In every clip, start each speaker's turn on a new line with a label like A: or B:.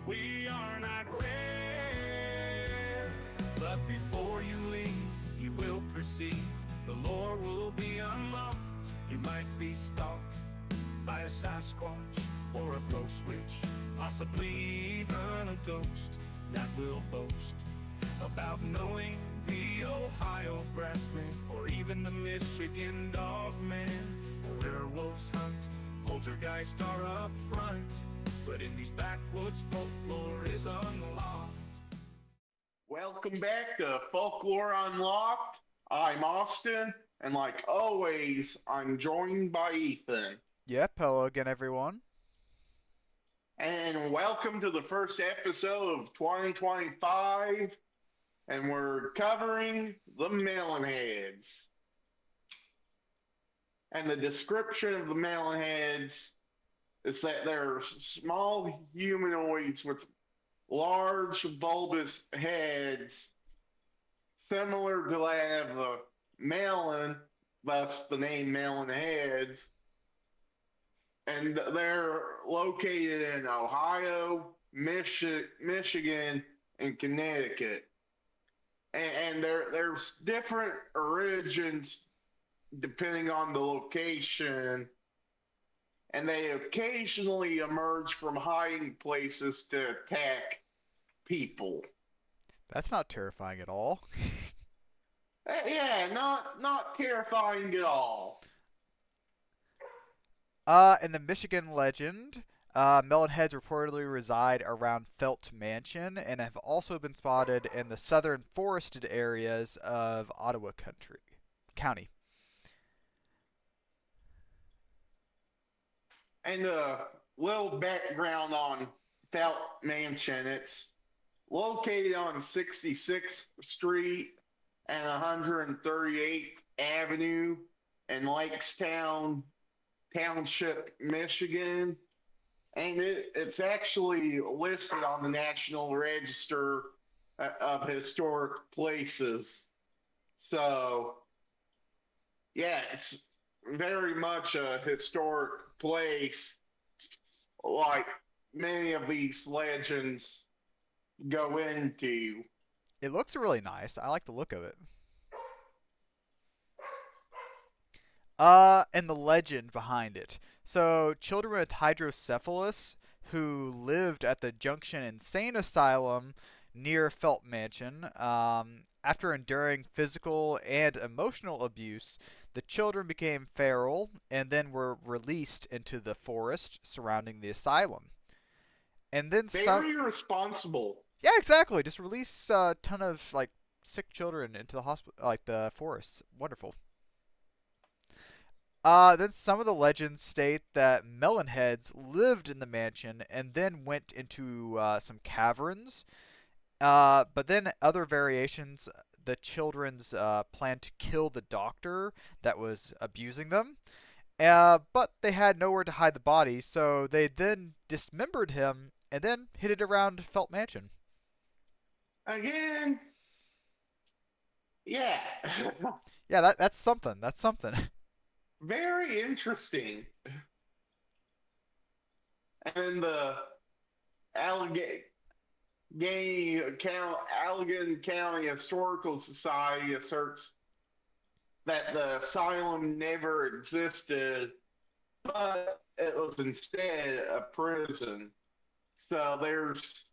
A: we are not rare. But before you leave, you will perceive the lore will be unlocked. You might be stalked by a Sasquatch or a ghost witch, possibly even a ghost that will boast about knowing the Ohio grassman or even the Michigan dogman. Werewolves hunt, poltergeists are up front, but in these backwoods folklore is unlocked.
B: Welcome back to Folklore Unlocked. I'm Austin, and like always, I'm joined by Ethan.
C: Yep, hello again, everyone.
B: And welcome to the first episode of 2025, and we're covering the Melonheads. And the description of the Melonheads is that they're small humanoids with large, bulbous heads, similar to that of a melon, thus the name Melonheads. And they're located in Ohio, Michigan, and Connecticut. And there's different origins depending on the location, and they occasionally emerge from hiding places to attack people.
C: That's not terrifying at all.
B: Yeah, not terrifying at all.
C: In the Michigan legend, melonheads reportedly reside around Felt Mansion and have also been spotted in the southern forested areas of Ottawa County.
B: And a little background on Felt Mansion. It's located on 66th Street and 138th Avenue in Lakestown Township, Michigan. And it's actually listed on the National Register of Historic Places. So, yeah, it's very much a historic place, like many of these legends go into.
C: It looks really nice. I like the look of it. And the legend behind it. So, children with hydrocephalus who lived at the Junction Insane Asylum near Felt Mansion, after enduring physical and emotional abuse, the children became feral and then were released into the forest surrounding the asylum. And then some.
B: Very responsible.
C: Yeah, exactly. Just release a ton of like sick children into the hospital, like the forests. Wonderful. Then some of the legends state that melonheads lived in the mansion and then went into some caverns. But then other variations, the children's planned to kill the doctor that was abusing them. But they had nowhere to hide the body, so they then dismembered him and then hid it around Felt Mansion.
B: Again, yeah.
C: Yeah, that's something. That's something.
B: Very interesting. And the Allegheny Allegan County Historical Society asserts that the asylum never existed, but it was instead a prison. So there's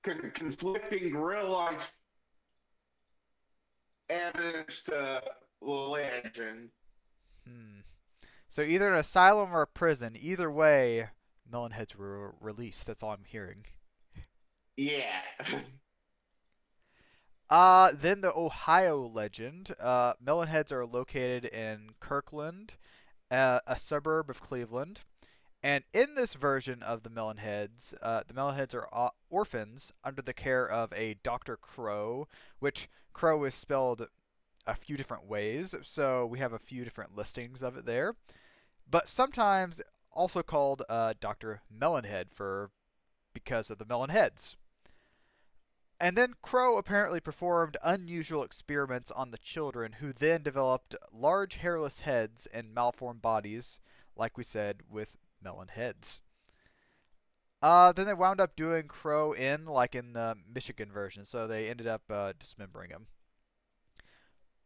B: conflicting real life evidence to the legend.
C: So either an asylum or a prison. Either way, melonheads were released. That's all I'm hearing.
B: Yeah.
C: Then the Ohio legend. Melonheads are located in Kirkland, a suburb of Cleveland. And in this version of the Melonheads are orphans under the care of a Dr. Crow, which Crow is spelled a few different ways, so we have a few different listings of it there. But sometimes also called Dr. Melonhead because of the melon heads. And then Crow apparently performed unusual experiments on the children, who then developed large hairless heads and malformed bodies, like we said, with melon heads. Then they wound up doing Crow in, like in the Michigan version, so they ended up dismembering him.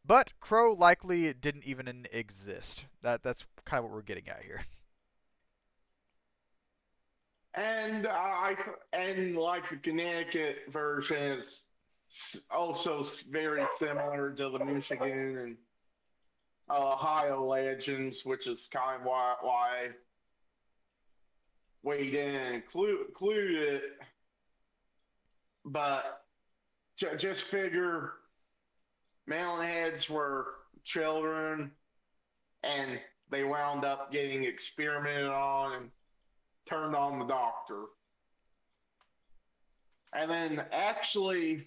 C: But Crow likely didn't even exist. That's kind of what we're getting at here.
B: And like the Connecticut version is also very similar to the Michigan and Ohio legends, which is kind of why we didn't include it. But just figure Melonheads were children, and they wound up getting experimented on and turned on the doctor. And then actually,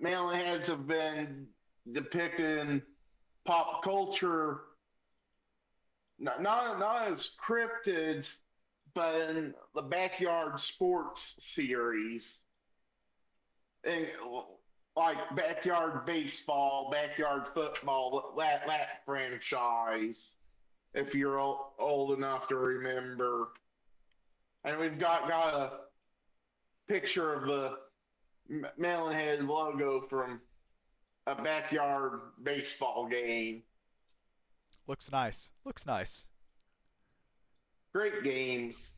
B: Melonheads have been depicted in pop culture, not as cryptids, but in the Backyard Sports series. And like Backyard Baseball, Backyard Football, that franchise, if you're old enough to remember. And we've got a picture of the Melonhead logo from a backyard baseball game.
C: Looks nice. Looks nice.
B: Great games.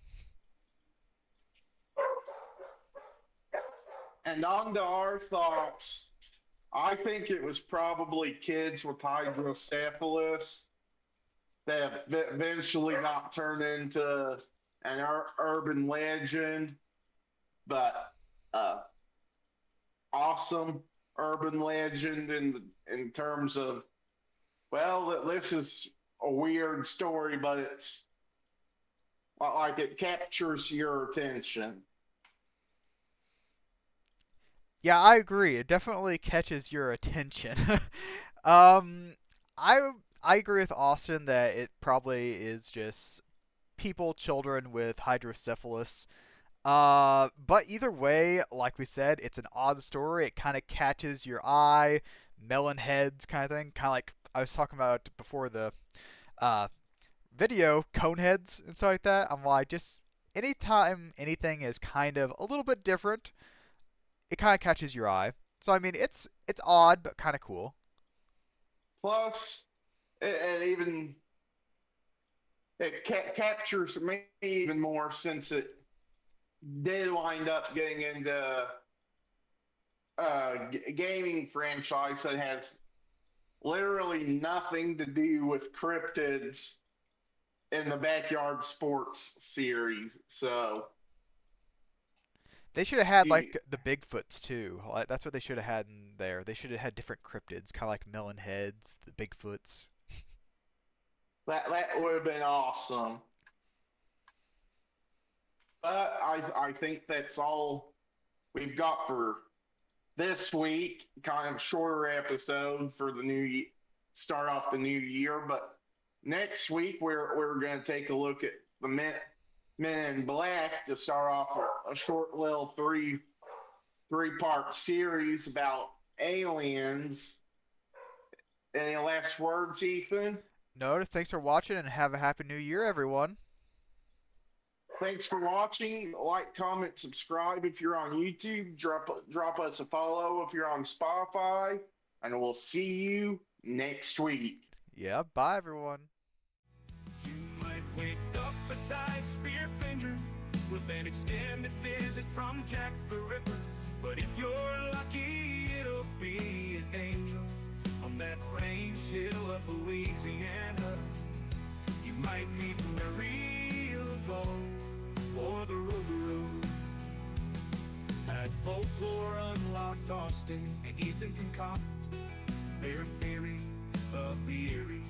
B: And on to our thoughts. I think it was probably kids with hydrocephalus that eventually got turned into an urban legend, but awesome urban legend in terms of, well, this is a weird story, but it's like it captures your attention.
C: Yeah, I agree. It definitely catches your attention. I agree with Austin that it probably is just children with hydrocephalus. But either way, like we said, it's an odd story. It kind of catches your eye, melon heads kind of thing, kind of like I was talking about before the video, cone heads and stuff like that. I'm like, just anytime anything is kind of a little bit different, it kind of catches your eye. So I mean, it's odd but kind of cool.
B: Plus, it captures me even more since it did wind up getting into a gaming franchise that has literally nothing to do with cryptids in the Backyard Sports series. So
C: they should have had like the Bigfoots too. Like, that's what they should have had in there. They should have had different cryptids, kind of like melon heads, the Bigfoots.
B: That would have been awesome. But I think that's all we've got for this week. Kind of shorter episode for the start off the new year. But next week we're going to take a look at the Men in Black to start off a short little three-part series about aliens. Any last words, Ethan?
C: No, thanks for watching and have a happy new year, everyone.
B: Thanks for watching. Like, comment, subscribe if you're on YouTube. Drop us a follow if you're on Spotify. And we'll see you next week.
C: Yeah, bye, everyone.
A: You might wake up beside Spearfinger with an extended visit from Jack the Ripper. But if you're lucky, it'll be an angel on that range hill of Louisiana. You might meet Mary Laveau or the Road. At Folklore Unlocked, Austin and Ethan concoct their theory of the eerie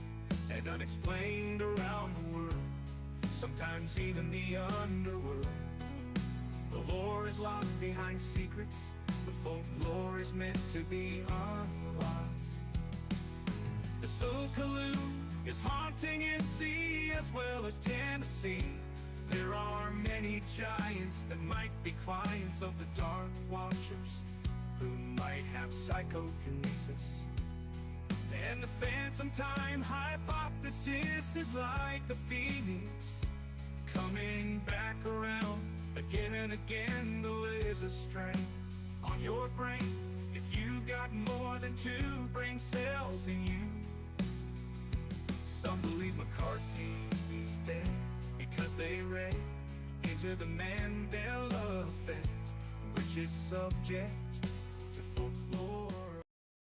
A: and unexplained around the world, sometimes even the underworld. The lore is locked behind secrets, the folklore is meant to be unlocked. The Sokoloo is haunting NC as well as Tennessee. There are many giants that might be clients of the Dark Watchers, who might have psychokinesis. And the phantom time hypothesis is like the phoenix, coming back around Again and again the lays a strain on your brain. If you've got more than 2 brain cells in you. Some believe McCartney's dead because they read into the Mandela effect, which is subject